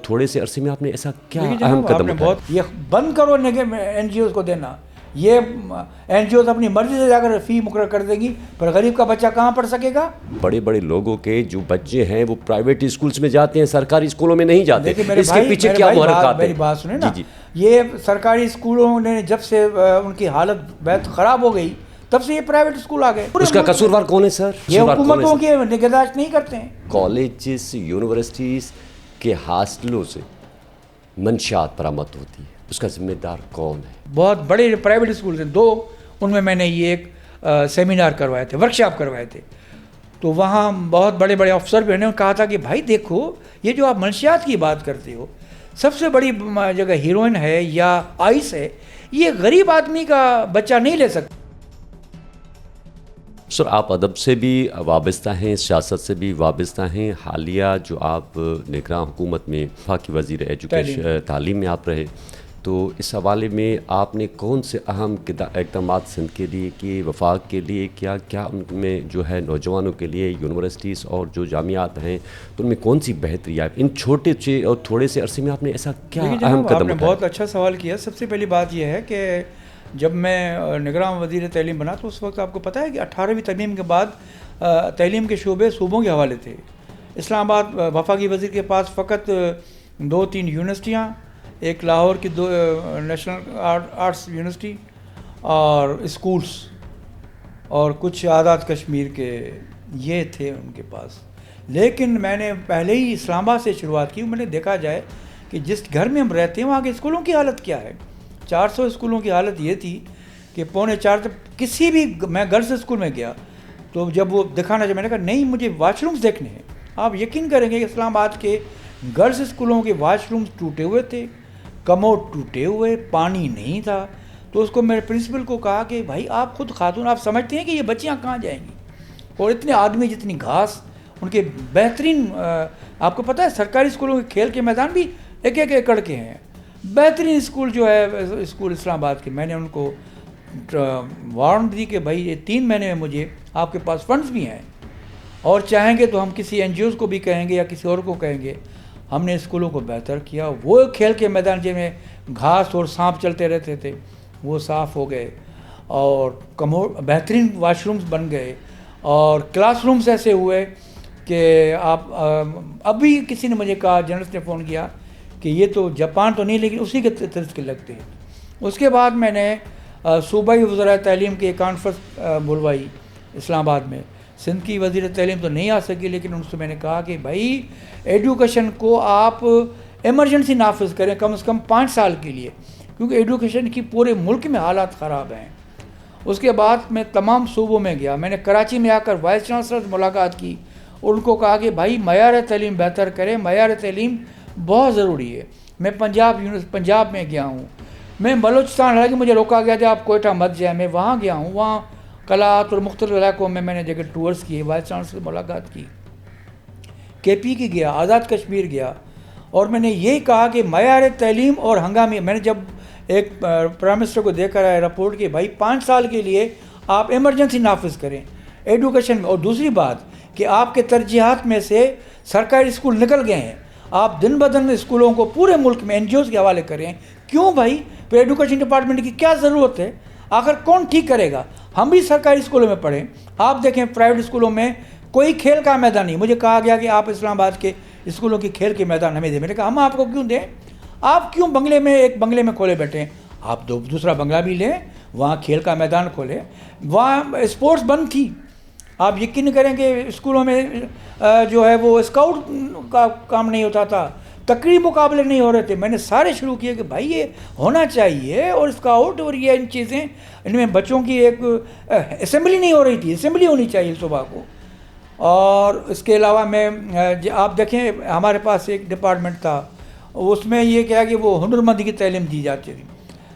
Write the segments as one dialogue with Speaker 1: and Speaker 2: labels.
Speaker 1: تھوڑے سے عرصے میں آپ نے ایسا کیا اہم قدم اٹھایا؟
Speaker 2: یہ بند کرو این جی اوز کو دینا. یہ این جی اوز اپنی مرضی سے جا کر فی مقرر کر دیں گی، پر غریب کا بچہ کہاں پڑھ سکے گا؟
Speaker 1: بڑے بڑے لوگوں کے جو بچے ہیں وہ پرائیویٹ اسکولز میں جاتے ہیں، سرکاری اسکولوں میں نہیں جاتے. اس کے پیچھے کیا محرکات ہیں؟
Speaker 2: میری بات سنیں نا. یہ سرکاری اسکولوں نے جب سے ان کی حالت بہت خراب ہو گئی تب سے یہ پرائیویٹ اسکول آ گئے.
Speaker 1: اس کا قصوروار کون ہے سر؟
Speaker 2: یہ حکومتوں کی نگہداشت نہیں کرتے ہیں.
Speaker 1: کالجز یونیورسٹیز کے ہاسٹلوں سے منشیات برآمد ہوتی ہے، اس کا ذمہ دار کون ہے؟
Speaker 2: بہت بڑے پرائیویٹ اسکول ہیں 2، ان میں نے یہ ایک سیمینار کروائے تھے، ورکشاپ کروائے تھے. تو وہاں بہت بڑے بڑے افسر بھی نے کہا تھا کہ بھائی دیکھو یہ جو آپ منشیات کی بات کرتے ہو، سب سے بڑی جگہ ہیروئن ہے یا آئس ہے، یہ غریب آدمی کا بچہ نہیں لے سکتا.
Speaker 1: سر آپ ادب سے بھی وابستہ ہیں، سیاست سے بھی وابستہ ہیں. حالیہ جو آپ نگراں حکومت میں وفاقی وزیر ایجوکیشن تعلیم میں آپ رہے، تو اس حوالے میں آپ نے کون سے اہم اقدامات سندھ کے لیے کیے، وفاق کے لیے کیا ان میں جو ہے نوجوانوں کے لیے یونیورسٹیز اور جو جامعات ہیں تو ان میں کون سی بہتری آئی؟ ان چھوٹے سے اور تھوڑے سے عرصے میں آپ نے ایسا کیا اہم قدم اٹھایا؟
Speaker 2: آپ نے بہت اچھا سوال کیا. سب سے پہلی بات یہ ہے کہ جب میں نگراں وزیر تعلیم بنا تو اس وقت آپ کو پتہ ہے کہ 18ویں ترمیم کے بعد تعلیم کے شعبے صوبوں کے حوالے تھے. اسلام آباد وفاقی وزیر کے پاس فقط 2-3 یونیورسٹیاں، ایک لاہور کی 2 نیشنل آرٹس یونیورسٹی اور اسکولس، اور کچھ آزاد کشمیر کے یہ تھے ان کے پاس. لیکن میں نے پہلے ہی اسلام آباد سے شروعات کی. میں نے دیکھا جائے کہ جس گھر میں ہم رہتے ہیں وہاں کے اسکولوں کی حالت کیا ہے. 400 اسکولوں کی حالت یہ تھی کہ 3:45 کسی بھی میں گرلس اسکول میں گیا تو جب وہ دکھانا چاہے میں نے کہا نہیں مجھے واش رومز دیکھنے ہیں. آپ یقین کریں گے کہ اسلام آباد کے گرلس اسکولوں کے واش رومز ٹوٹے ہوئے تھے، کموڈ ٹوٹے ہوئے، پانی نہیں تھا. تو اس کو میرے پرنسپل کو کہا کہ بھائی آپ خود خاتون، آپ سمجھتے ہیں کہ یہ بچیاں کہاں جائیں گی؟ اور اتنے آدمی جتنی گھاس، ان کے بہترین آپ کو پتہ ہے سرکاری اسکولوں کے کھیل کے میدان بھی 1-1 ایکڑ کے ہیں. بہترین اسکول جو ہے اسکول اسلام آباد کے، میں نے ان کو وارنٹ دی کہ بھائی یہ 3 مہینے میں مجھے آپ کے پاس فنڈز بھی ہیں اور چاہیں گے تو ہم کسی این جی اوز کو بھی کہیں گے یا کسی اور کو کہیں گے. ہم نے اسکولوں کو بہتر کیا. وہ کھیل کے میدان جن میں گھاس اور سانپ چلتے رہتے تھے وہ صاف ہو گئے، اور بہترین واش رومز بن گئے، اور کلاس رومز ایسے ہوئے کہ آپ ابھی کسی نے مجھے کہا، جرنلسٹ نے فون کیا کہ یہ تو جاپان تو نہیں لیکن اسی کے طرز کے لگتے ہیں. اس کے بعد میں نے صوبائی وزراء تعلیم کی ایک کانفرنس بلوائی اسلام آباد میں. سندھ کی وزیر تعلیم تو نہیں آ سکی، لیکن ان سے میں نے کہا کہ بھائی ایڈوکیشن کو آپ ایمرجنسی نافذ کریں کم از کم 5 سال کے لیے، کیونکہ ایڈوکیشن کی پورے ملک میں حالات خراب ہیں. اس کے بعد میں تمام صوبوں میں گیا. میں نے کراچی میں آ کر وائس چانسلر سے ملاقات کی اور ان کو کہا کہ بھائی معیار تعلیم بہتر کریں، معیار تعلیم بہت ضروری ہے. میں پنجاب میں گیا ہوں، میں بلوچستان، حالانکہ مجھے روکا گیا تھا آپ کوئٹہ مت جائیں، میں وہاں گیا ہوں. وہاں قلعات اور مختلف علاقوں میں نے جگہ ٹورز کیے، وائس چانسلر سے ملاقات کی. کے پی کی گیا، آزاد کشمیر گیا، اور میں نے یہی کہا کہ معیار تعلیم اور ہنگامی. میں نے جب ایک پرائم منسٹر کو دے کر آیا رپورٹ کہ بھائی 5 سال کے لیے آپ ایمرجنسی نافذ کریں ایڈوکیشن میں. اور دوسری بات کہ آپ کے ترجیحات میں سے سرکاری اسکول نکل گئے ہیں، آپ دن بدن اسکولوں کو پورے ملک میں این جی اوز کے حوالے کریں. کیوں بھائی؟ پھر ایڈوکیشن ڈپارٹمنٹ کی کیا ضرورت ہے؟ آخر کون ٹھیک کرے گا؟ ہم بھی سرکاری اسکولوں میں پڑھیں. آپ دیکھیں پرائیویٹ اسکولوں میں کوئی کھیل کا میدان نہیں. مجھے کہا گیا کہ آپ اسلام آباد کے اسکولوں کی کھیل کے میدان ہمیں دیں. میں نے کہا ہم آپ کو کیوں دیں؟ آپ کیوں ایک بنگلے میں کھولے بیٹھے ہیں؟ آپ دوسرا بنگلہ بھی لیں، وہاں کھیل کا میدان کھولیں. وہاں اسپورٹس بند تھی. آپ یقین کریں کہ اسکولوں میں جو ہے وہ اسکاؤٹ کا کام نہیں ہوتا تھا، تقریب مقابلے نہیں ہو رہے تھے. میں نے سارے شروع کیے کہ بھائی یہ ہونا چاہیے، اور اسکاؤٹ اور یہ ان چیزیں، ان میں بچوں کی ایک اسمبلی نہیں ہو رہی تھی، اسمبلی ہونی چاہیے صبح کو. اور اس کے علاوہ میں آپ دیکھیں ہمارے پاس ایک ڈپارٹمنٹ تھا، اس میں یہ کیا کہ وہ ہنرمندی کی تعلیم دی جاتی تھی.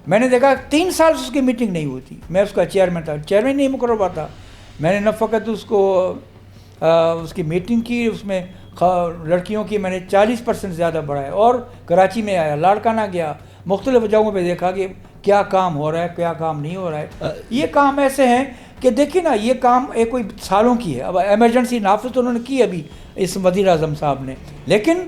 Speaker 2: میں نے دیکھا 3 سال سے اس کی میٹنگ نہیں ہوئی تھی. میں اس کا چیئرمین تھا، چیئرمین نہیں مقرر ہوا تھا. میں نے نہ فقط اس کی میٹنگ کی، اس میں لڑکیوں کی میں نے 40% زیادہ بڑھایا. اور کراچی میں آیا، لاڑکانہ گیا، مختلف جگہوں پہ دیکھا کہ کیا کام ہو رہا ہے، کیا کام نہیں ہو رہا ہے. یہ کام ایسے ہیں کہ دیکھیں نا، یہ کام کوئی سالوں کی ہے. اب ایمرجنسی نافذ تو انہوں نے کی ابھی اس وزیر اعظم صاحب نے، لیکن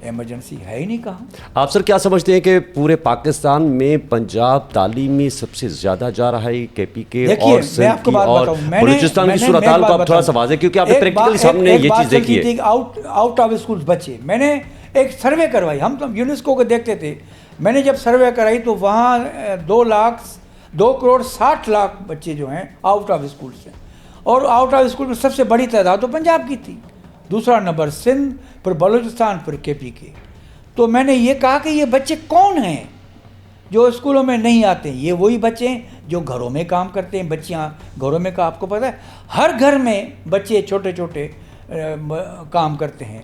Speaker 2: ایمرجنسی ہے ہی نہیں کہاں.
Speaker 1: آپ سر کیا سمجھتے ہیں کہ پورے پاکستان میں پنجاب تعلیمی سب سے زیادہ جا رہا ہے کے پی کے اور سندھ کی اور بلوچستان کی صورتحال کو آپ تھوڑا سا واضح کیونکہ آپ نے پریکٹیکلی سامنے یہ چیز دیکھی ہے.
Speaker 2: آؤٹ آف اسکول بچے, میں نے ایک سروے کروائی, ہم تو یونیسکو کو دیکھتے تھے, میں نے جب سروے کرائی تو وہاں 2,60,00,000 بچے جو ہیں آؤٹ آف اسکول سے, اور آؤٹ آف اسکول میں سب سے بڑی تعداد تو پنجاب کی تھی, دوسرا نمبر سندھ, پھر بلوچستان, پھر کے پی کے. تو میں نے یہ کہا کہ یہ بچے کون ہیں جو اسکولوں میں نہیں آتے ہیں؟ یہ وہی بچے ہیں جو گھروں میں کام کرتے ہیں, بچیاں گھروں میں آپ کو پتہ ہے ہر گھر میں بچے چھوٹے چھوٹے کام کرتے ہیں,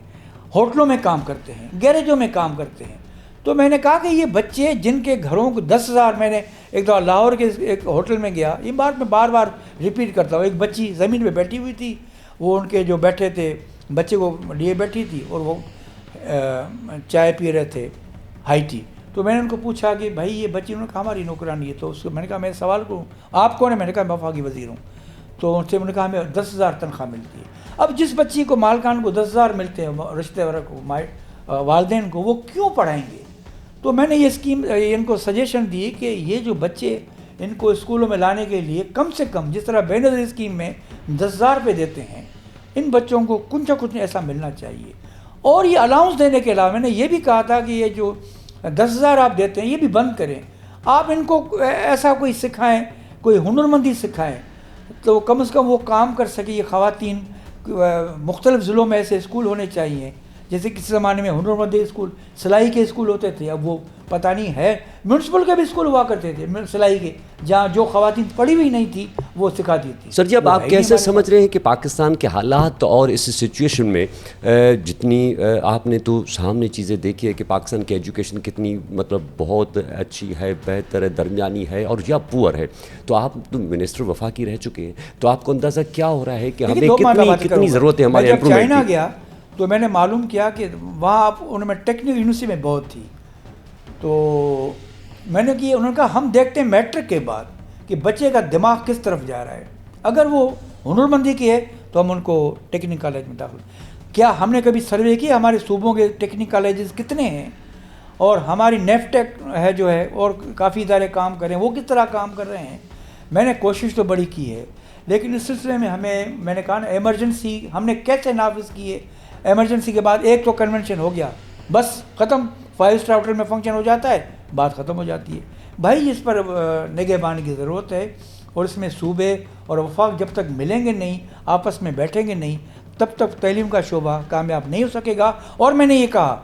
Speaker 2: ہوٹلوں میں کام کرتے ہیں, گیریجوں میں کام کرتے ہیں. تو میں نے کہا کہ یہ بچے جن کے گھروں کو 10,000, میں نے ایک دفعہ لاہور کے ایک ہوٹل میں گیا, یہ بات میں بار بار ریپیٹ کرتا ہوں, ایک بچی زمین پہ بیٹھی ہوئی تھی, وہ ان کے جو بیٹھے تھے بچے کو لیے بیٹھی تھی اور وہ چائے پی رہے تھے ہائی ٹی. تو میں نے ان کو پوچھا کہ بھائی یہ بچی, انہوں نے کہا ہماری نوکرانی ہے. تو اس کو میں نے کہا میں سوال کروں آپ کون ہیں؟ میں نے کہا میں وفاقی وزیر ہوں. تو ان سے میں نے کہا ہمیں 10,000 تنخواہ ملتی ہے. اب جس بچی کو مالکان کو 10,000 ملتے ہیں, رشتے دار کو, والدین کو, وہ کیوں پڑھائیں گے؟ تو میں نے یہ اسکیم ان کو سجیشن دی کہ یہ جو بچے ان کو اسکولوں میں لانے کے لیے کم سے کم جس طرح بے نظیر اسکیم میں 10,000 روپے دیتے ہیں, ان بچوں کو کچھ نہ کچھ ایسا ملنا چاہیے. اور یہ الاؤنس دینے کے علاوہ میں نے یہ بھی کہا تھا کہ یہ جو 10,000 آپ دیتے ہیں یہ بھی بند کریں, آپ ان کو ایسا کوئی سکھائیں, کوئی ہنرمندی سکھائیں تو کم از کم وہ کام کر سکے. یہ خواتین مختلف ضلعوں میں ایسے اسکول ہونے چاہیے, جیسے کسی زمانے میں ہنرمندی اسکول, سلائی کے اسکول ہوتے تھے, اب وہ پتہ نہیں ہے. میونسپل کے بھی اسکول ہوا کرتے تھے سلائی کے, جہاں جو خواتین پڑھی ہوئی نہیں تھی وہ سکھاتی تھی.
Speaker 1: سر جی اب آپ کیسے سمجھ رہے ہیں کہ پاکستان کے حالات اور اس سچویشن میں جتنی آپ نے تو سامنے چیزیں دیکھی ہے کہ پاکستان کی ایجوکیشن کتنی مطلب بہت اچھی ہے, بہتر ہے, درمیانی ہے اور یا پور ہے, تو آپ تو منسٹر وفاقی رہ چکے ہیں, تو آپ کو اندازہ کیا ہو رہا ہے کہ ہمیں کتنی ضرورت ہے ہمارے امپرومنٹ کی؟
Speaker 2: چائنا گیا تو میں نے معلوم کیا کہ وہاں ان میں ٹیکنیکل یونیورسٹی میں بہت تھی. تو میں نے کہ انہوں نے کہا ہم دیکھتے ہیں میٹرک کے بعد کہ بچے کا دماغ کس طرف جا رہا ہے, اگر وہ ہنرمندی کی ہے تو ہم ان کو ٹیکنیکل کالج میں داخل. کیا ہم نے کبھی سروے کیا ہمارے صوبوں کے ٹیکنیکل کالجز کتنے ہیں, اور ہماری نیفٹیک ہے جو ہے اور کافی ادارے کام کر رہے ہیں, وہ کس طرح کام کر رہے ہیں؟ میں نے کوشش تو بڑی کی ہے, لیکن اس سلسلے میں میں نے کہا نا ایمرجنسی ہم نے کیسے نافذ کی ہے. ایمرجنسی کے بعد ایک تو کنونشن ہو گیا, بس ختم, 5 اسٹار ہوٹل میں فنکشن ہو جاتا ہے, بات ختم ہو جاتی ہے. بھائی اس پر نگہبانی کی ضرورت ہے, اور اس میں صوبے اور وفاق جب تک ملیں گے نہیں, آپس میں بیٹھیں گے نہیں, تب تک تعلیم کا شعبہ کامیاب نہیں ہو سکے گا. اور میں نے یہ کہا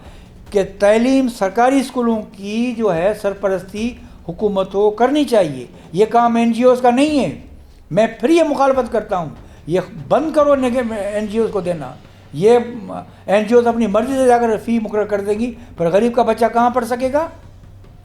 Speaker 2: کہ تعلیم سرکاری اسکولوں کی جو ہے سرپرستی حکومت کو کرنی چاہیے, یہ کام این جی اوز کا نہیں ہے. میں پھر یہ مخالفت کرتا ہوں, یہ بند کرو این جی اوز کو دینا. یہ این جی اوز اپنی مرضی سے جا کر فی مقرر کر دیں گی, پر غریب کا بچہ کہاں پڑھ سکے گا؟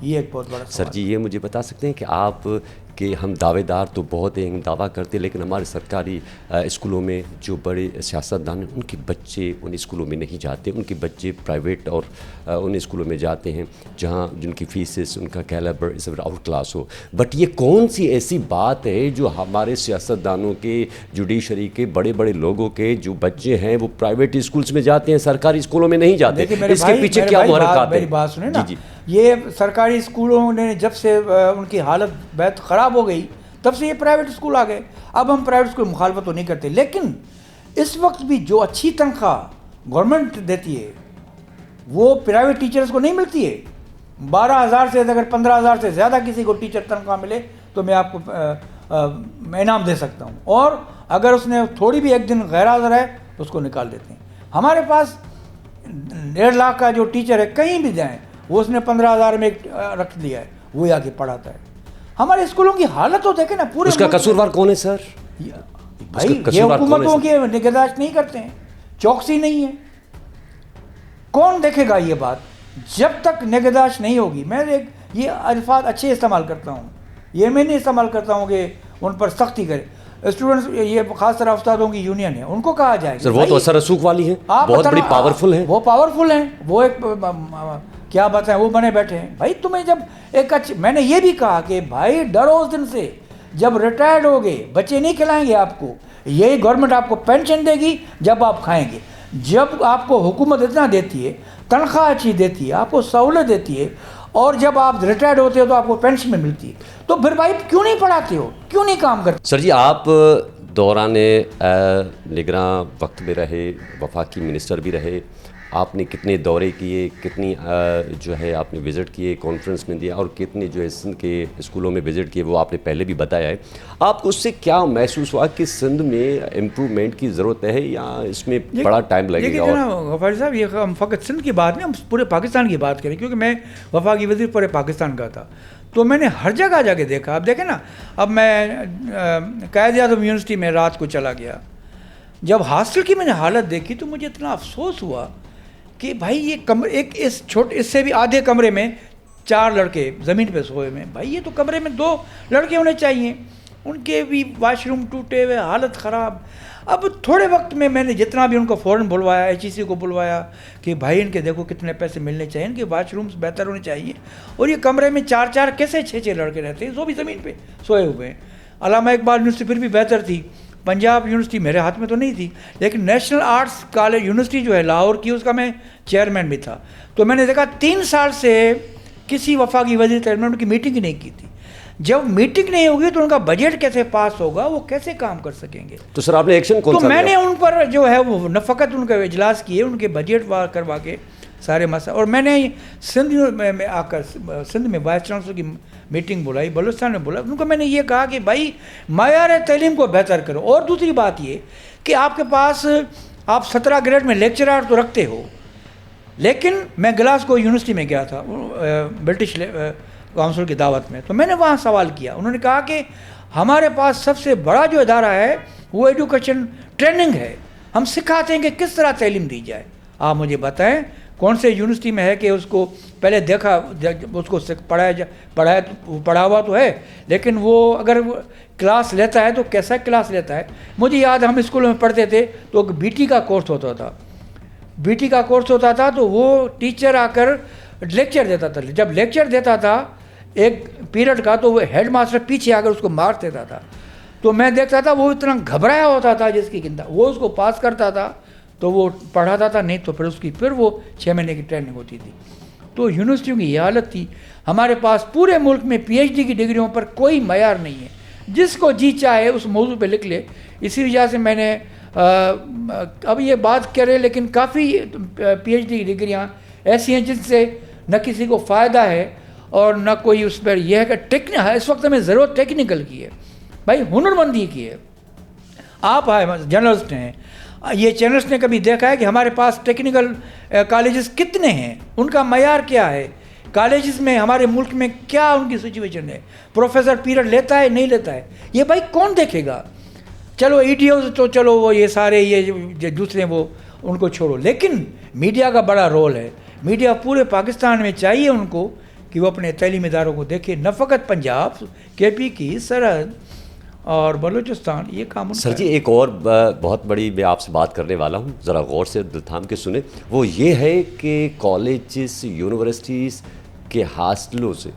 Speaker 2: یہ ایک بہت بڑا
Speaker 1: سر جی یہ مجھے بتا سکتے ہیں کہ آپ کہ ہم دعوے دار تو بہت ہیں, دعویٰ کرتے ہیں, لیکن ہمارے سرکاری اسکولوں میں جو بڑے سیاستدان ہیں ان کے بچے ان اسکولوں میں نہیں جاتے, ان کے بچے پرائیویٹ اور ان اسکولوں میں جاتے ہیں جہاں جن کی فیسز ان کا کیلیبر اس آؤٹ کلاس ہو. بٹ یہ کون سی ایسی بات ہے جو ہمارے سیاستدانوں کے, جوڈیشری کے, بڑے بڑے لوگوں کے جو بچے ہیں وہ پرائیویٹ اسکولس میں جاتے ہیں, سرکاری اسکولوں میں نہیں جاتے؟ اس کے پیچھے کیا محرکات ہیں؟
Speaker 2: میری بات سنیں نا, یہ سرکاری اسکولوں نے جب سے ان کی حالت بہت خراب ہو گئی تب سے یہ پرائیویٹ اسکول آ گئے. اب ہم پرائیویٹ اسکول مخالفت تو نہیں کرتے, لیکن اس وقت بھی جو اچھی تنخواہ گورنمنٹ دیتی ہے وہ پرائیویٹ ٹیچرز کو نہیں ملتی ہے. 12,000 سے اگر 15,000 سے زیادہ کسی کو ٹیچر تنخواہ ملے تو میں آپ کو انعام دے سکتا ہوں, اور اگر اس نے تھوڑی بھی ایک دن غیر حاضر ہے اس کو نکال دیتے ہیں. ہمارے پاس 1.5 لاکھ کا جو ٹیچر ہے کہیں بھی جائیں وہ اس نے 15,000 میں رکھ لیا ہے, وہ آ کے پڑھاتا ہے. ہمارے اسکولوں کی حالت تو دیکھیں نا, پورے
Speaker 1: اس کا قصوروار کون ہے سر؟
Speaker 2: بھائی یہ حکومتوں کی نگہداشت نہیں کرتے ہیں, چوکسی نہیں ہے. کون دیکھے گا یہ بات جب تک نگہداشت نہیں ہوگی؟ میں یہ الفاظ اچھے استعمال کرتا ہوں, یہ میں نہیں استعمال کرتا ہوں کہ ان پر سختی کرے. اسٹوڈنٹس یہ خاص طرح استادوں کی یونین ہے, ان کو کہا جائے
Speaker 1: سر وہ تو اثر رسوخ والی ہیں, بہت بڑی پاورفل ہیں,
Speaker 2: وہ پاورفل ہیں, وہ ایک کیا بات ہے, وہ بنے بیٹھے ہیں. بھائی تمہیں جب ایک میں نے یہ بھی کہا کہ بھائی ڈرو اس دن سے جب ریٹائرڈ ہو گئے, بچے نہیں کھلائیں گے آپ کو, یہی گورنمنٹ آپ کو پینشن دے گی جب آپ کھائیں گے. جب آپ کو حکومت اتنا دیتی ہے تنخواہ اچھی دیتی ہے, آپ کو سہولت دیتی ہے, اور جب آپ ریٹائرڈ ہوتے ہو تو آپ کو پینشن میں ملتی ہے, تو پھر بھائی کیوں نہیں پڑھاتے ہو, کیوں نہیں کام کرتے؟
Speaker 1: سر جی, آپ دوران نگراں وقت میں رہے, وفاقی منسٹر بھی رہے, آپ نے کتنے دورے کیے, کتنی جو ہے آپ نے وزٹ کیے, کانفرنس میں دیا, اور کتنے جو ہے سندھ کے اسکولوں میں وزٹ کیے, وہ آپ نے پہلے بھی بتایا ہے. آپ کو اس سے کیا محسوس ہوا کہ سندھ میں امپرومنٹ کی ضرورت ہے یا اس میں بڑا ٹائم لگے گا؟
Speaker 2: اور غفاری صاحب, یہ ہم فقط سندھ کی بات نہیں, ہم پورے پاکستان کی بات کریں, کیونکہ میں وفاقی وزیر پورے پاکستان کا تھا, تو میں نے ہر جگہ جا کے دیکھا. اب دیکھیں نا, اب میں قائد اعظم یونیورسٹی میں رات کو چلا گیا, جب ہاسٹل کی میں نے حالت دیکھی تو مجھے اتنا افسوس ہوا کہ بھائی یہ کمرے, ایک اس سے بھی آدھے کمرے میں 4 لڑکے زمین پہ سوئے میں, بھائی یہ تو کمرے میں 2 لڑکے ہونے چاہیے, ان کے بھی واش روم ٹوٹے ہوئے, حالت خراب. اب تھوڑے وقت میں نے جتنا بھی ان کو فوراً بلوایا, HEC کو بلوایا کہ بھائی ان کے دیکھو کتنے پیسے ملنے چاہیے, ان کے واش رومز بہتر ہونے چاہیے, اور یہ کمرے میں 4 کیسے 6 لڑکے رہتے ہیں, وہ بھی زمین پہ سوئے ہوئے ہیں. علامہ اقبال یونیورسٹی پھر بھی بہتر تھی, پنجاب یونیورسٹی میرے ہاتھ میں تو نہیں تھی, لیکن نیشنل آرٹس کالج یونیورسٹی جو ہے لاہور کی, اس کا میں چیئرمین بھی تھا. تو میں نے دیکھا 3 سال سے کسی وفاقی وزیر تعلیم کی میٹنگ ہی نہیں کی تھی. جب میٹنگ نہیں ہوگی تو ان کا بجٹ کیسے پاس ہوگا, وہ کیسے کام کر سکیں گے؟
Speaker 1: تو سر آپ نے ایکشن کون سا
Speaker 2: تو میں نے ان پر جو ہے وہ نہ فقط ان کا اجلاس کیے, ان کے بجٹ کروا کے سارے مسئلہ, اور میں نے سندھ میں آ کر سندھ میں وائس چانسلر کی میٹنگ بلائی, بلوچستان میں بلائی, ان کو میں نے یہ کہا کہ بھائی معیار تعلیم کو بہتر کرو. اور دوسری بات یہ کہ آپ کے پاس آپ 17 گریڈ میں لیکچرار تو رکھتے ہو, لیکن میں گلاسگو یونیورسٹی میں گیا تھا برٹش کونسل کی دعوت میں, تو میں نے وہاں سوال کیا. انہوں نے کہا کہ ہمارے پاس سب سے بڑا جو ادارہ ہے وہ ایجوکیشن ٹریننگ ہے, ہم سکھاتے ہیں کہ کس طرح تعلیم دی جائے. آپ مجھے بتائیں کون سے یونیورسٹی میں ہے کہ اس کو پہلے دیکھا, اس کو پڑھا ہوا تو ہے, لیکن وہ اگر کلاس لیتا ہے تو کیسا کلاس لیتا ہے. مجھے یاد, ہم اسکول میں پڑھتے تھے تو BT کا کورس ہوتا تھا, BT کا کورس ہوتا تھا, تو وہ ٹیچر آ کر لیکچر دیتا تھا. جب لیکچر دیتا تھا ایک پیریڈ کا, تو وہ ہیڈ ماسٹر پیچھے آ کر اس کو مار دیتا تھا. تو میں دیکھتا تھا وہ اتنا گھبرایا ہوتا تھا جس کی گندا, وہ اس کو پاس کرتا تھا تو وہ پڑھاتا تھا, نہیں تو پھر وہ 6 مہینے کی ٹریننگ ہوتی تھی. تو یونیورسٹیوں کی یہ حالت تھی. ہمارے پاس پورے ملک میں PhD کی ڈگریوں پر کوئی معیار نہیں ہے, جس کو جی چاہے اس موضوع پہ لکھ لے. اسی وجہ سے میں نے اب یہ بات کرے, لیکن کافی PhD کی ڈگریاں ایسی ہیں جن سے نہ کسی کو فائدہ ہے اور نہ کوئی اس پر یہ ہے کہ اس وقت ہمیں ضرورت ٹیکنیکل کی ہے, بھائی ہنرمندی کی ہے. آپ جرنلسٹ ہیں, یہ چینلسٹ نے کبھی دیکھا ہے کہ ہمارے پاس ٹیکنیکل کالجز کتنے ہیں, ان کا معیار کیا ہے, کالجز میں ہمارے ملک میں کیا ان کی سچویشن ہے, پروفیسر پیریڈ لیتا ہے نہیں لیتا ہے, یہ بھائی کون دیکھے گا؟ چلو EDOز تو چلو وہ یہ سارے یہ دوسرے وہ ان کو چھوڑو, لیکن میڈیا کا بڑا رول ہے. میڈیا پورے پاکستان میں چاہیے ان کو کہ وہ اپنے تعلیمی اداروں کو دیکھے, نہ فقط پنجاب, KP کی سرحد اور بلوچستان, یہ کام.
Speaker 1: سر جی ایک اور بہت بڑی میں آپ سے بات کرنے والا ہوں, ذرا غور سے دل تھام کے سنیں. وہ یہ ہے کہ کالجز یونیورسٹیز کے ہاسٹلوں سے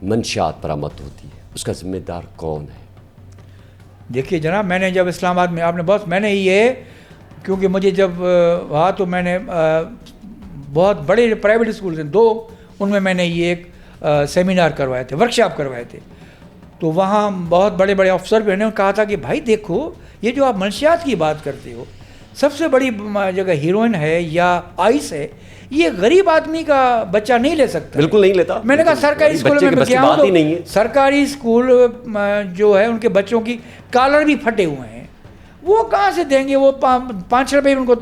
Speaker 1: منشیات برآمد ہوتی ہے, اس کا ذمہ دار کون ہے؟
Speaker 2: دیکھیے جناب, میں نے جب اسلام آباد میں, آپ نے میں نے یہ, کیونکہ مجھے جب وہاں تو میں نے بہت بڑے پرائیویٹ اسکول تھے 2, ان میں نے یہ ایک سیمینار کروائے تھے, ورکشاپ کروائے تھے. تو وہاں بہت بڑے بڑے افسر بھی نے کہا تھا کہ بھائی دیکھو یہ جو آپ منشیات کی بات کرتے ہو, سب سے بڑی جگہ ہیروئن ہے یا آئس ہے, یہ غریب آدمی کا بچہ نہیں لے سکتا.
Speaker 1: بالکل نہیں لیتا.
Speaker 2: میں نے کہا سرکاری اسکول میں گیا ہوں تو سرکاری اسکول جو ہے ان کے بچوں کی کالر بھی پھٹے ہوئے ہیں, وہ کہاں سے دیں گے؟ وہ 5 روپے ان کو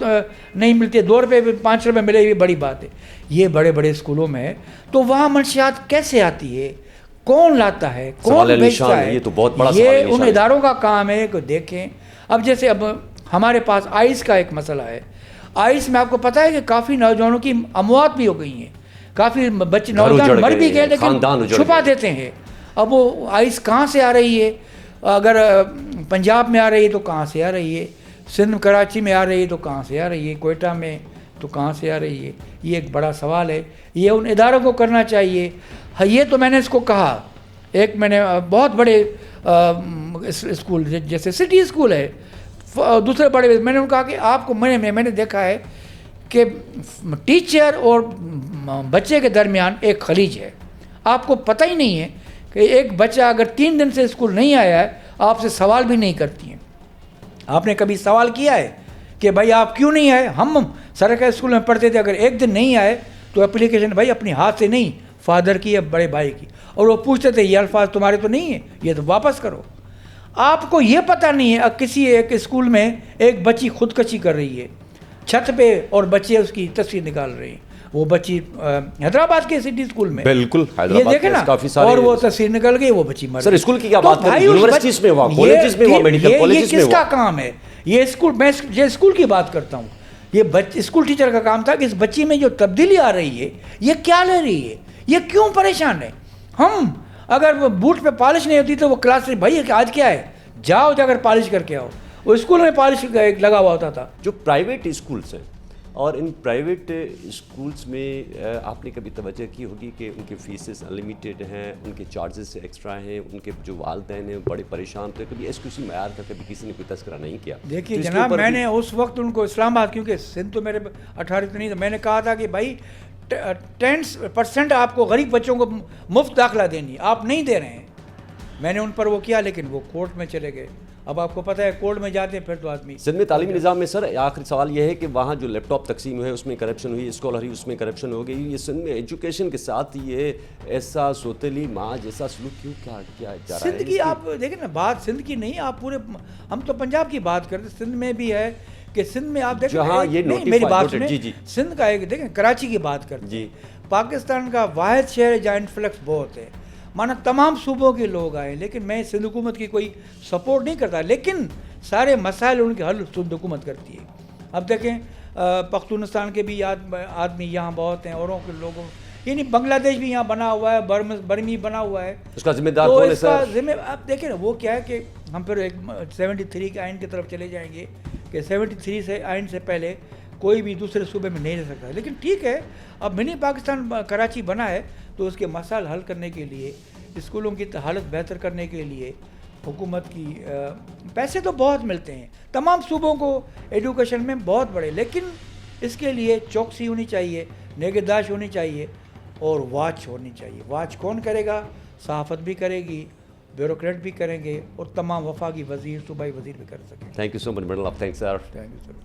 Speaker 2: نہیں ملتے, 2 روپے 5 روپے ملے, یہ بڑی بات ہے. یہ بڑے بڑے اسکولوں میں تو وہاں منشیات کیسے آتی ہے, کون لاتا ہے, کون بھیجتا ہے؟
Speaker 1: یہ تو بہت بڑا
Speaker 2: یہ ان اداروں کا کام ہے کہ دیکھیں. اب جیسے اب ہمارے پاس آئس کا ایک مسئلہ ہے. آئس میں آپ کو پتہ ہے کہ کافی نوجوانوں کی اموات بھی ہو گئی ہیں, کافی بچے نوجوان مر بھی گئے لیکن چھپا دیتے ہیں. اب وہ آئس کہاں سے آ رہی ہے؟ اگر پنجاب میں آ رہی ہے تو کہاں سے آ رہی ہے, سندھ کراچی میں آ رہی ہے تو کہاں سے آ رہی ہے, کوئٹہ میں تو کہاں سے آ رہی ہے؟ یہ ایک بڑا سوال ہے, یہ ان اداروں کو کرنا چاہیے. یہ تو میں نے اس کو کہا. ایک میں نے بہت بڑے اسکول جیسے سٹی اسکول ہے, دوسرے بڑے, میں نے کہا کہ آپ کو میں نے دیکھا ہے کہ ٹیچر اور بچے کے درمیان ایک خلیج ہے. آپ کو پتہ ہی نہیں ہے کہ ایک بچہ اگر 3 دن سے اسکول نہیں آیا ہے آپ سے سوال بھی نہیں کرتی ہیں. آپ نے کبھی سوال کیا ہے کہ بھائی آپ کیوں نہیں آئے؟ ہم سرکاری اسکول میں پڑھتے تھے، اگر ایک دن نہیں آئے تو اپلیکیشن بھائی اپنی ہاتھ سے نہیں، فادر کی یا بڑے بھائی کی، اور وہ پوچھتے تھے یہ الفاظ تمہارے تو نہیں ہیں، یہ تو واپس کرو. آپ کو یہ پتہ نہیں ہے کسی ایک اسکول میں ایک بچی خودکشی کر رہی ہے چھت پہ اور بچے اس کی تصویر نکال رہے ہیں. وہ بچی حیدرآباد کے سٹی اسکول میں،
Speaker 1: بالکل
Speaker 2: یہ دیکھیں نا، اور وہ تصویر نکل گئی، وہ بچی مر گئی.
Speaker 1: سر اسکول کی کیا بات کریں، یونیورسٹیز میں ہوا، کالجز میں ہوا، میڈیکل کالجز میں ہوا.
Speaker 2: یہ کس کا کام ہے؟ یہ اسکول، میں یہ اسکول کی بات کرتا ہوں، یہ اسکول ٹیچر کا کام تھا کہ اس بچی میں جو تبدیلی آ رہی ہے یہ کیا لے رہی ہے، یہ کیوں پریشان ہے. ہم اگر وہ بوٹ پہ پالش نہیں ہوتی تو وہ کلاس بھائی آج کیا ہے، جاؤ جا کر پالش کر کے آؤ. وہ اسکول میں پالش لگا ہوا ہوتا تھا.
Speaker 1: جو پرائیویٹ اسکولس ہیں، اور ان پرائیویٹ اسکولس میں آپ نے کبھی توجہ کی ہوگی کہ ان کے فیسز انلمیٹیڈ ہیں، ان کے چارجز ایکسٹرا ہیں، ان کے جو والدین ہیں بڑے پریشان تھے. کبھی ایجوکیشن معیار کا کبھی کسی نے کوئی تذکرہ نہیں کیا.
Speaker 2: دیکھیے جناب، میں نے اس وقت ان کو اسلام آباد، کیونکہ سندھ تو میرے 18 تو نہیں تھا، میں نے کہا تھا کہ بھائی 10% آپ کو غریب بچوں کو مفت داخلہ دینی، آپ نہیں دے رہے ہیں. میں نے ان پر وہ کیا، لیکن وہ کورٹ میں چلے گئے. اب آپ کو پتہ ہے کورٹ میں جاتے ہیں پھر تو آدمی.
Speaker 1: سندھ میں تعلیمی نظام میں سر آخری سوال یہ ہے کہ وہاں جو لیپ ٹاپ تقسیم ہوئے اس میں کرپشن ہوئی، اسکالری اس میں کرپشن ہو گئی. یہ سندھ میں ایجوکیشن کے ساتھ یہ ایسا سوتیلی ماں جیسا سلوک کیوں کیا جا رہا ہے؟
Speaker 2: سندھ کی آپ دیکھیں نا، بات سندھ کی نہیں، آپ پورے، ہم تو پنجاب کی بات کرتے، سندھ میں بھی ہے کہ سندھ میں آپ دیکھیں
Speaker 1: جہاں یہ
Speaker 2: میری بات سنیں،
Speaker 1: جی
Speaker 2: سندھ کا ایک دیکھیں، کراچی کی بات کرتے ہیں، پاکستان کا واحد شہر ہے جہاں انفلکس بہت ہے، مانا تمام صوبوں کے لوگ آئے. لیکن میں سندھ حکومت کی کوئی سپورٹ نہیں کرتا، لیکن سارے مسائل ان کے حل سندھ حکومت کرتی ہے. اب دیکھیں پختونستان کے بھی آدمی یہاں بہت ہیں، اوروں کے لوگوں، یعنی بنگلہ دیش بھی یہاں بنا ہوا ہے، برمی بنا ہوا ہے.
Speaker 1: اس کا ذمہ دار کون ہے سر؟
Speaker 2: آپ دیکھیں نا، وہ کیا ہے کہ ہم پھر ایک 73 کے آئین کی طرف چلے جائیں گے کہ 73 سے آئین سے پہلے کوئی بھی دوسرے صوبے میں نہیں رہ سکتا. لیکن ٹھیک ہے، اب منی پاکستان کراچی بنا ہے تو اس کے مسائل حل کرنے کے لیے، اسکولوں کی حالت بہتر کرنے کے لیے حکومت کی پیسے تو بہت ملتے ہیں تمام صوبوں کو ایجوکیشن میں بہت بڑے، لیکن اس کے لیے چوکسی ہونی چاہیے، نگہداشت ہونی چاہیے اور واچ ہونی چاہیے. واچ کون کرے گا؟ صحافت بھی کرے گی، بیوروکریٹ بھی کریں گے، اور تمام وفاقی وزیر، صوبائی وزیر بھی کر سکیں.
Speaker 1: Thank you so much, medal of thanks sir.
Speaker 2: Thank you sir.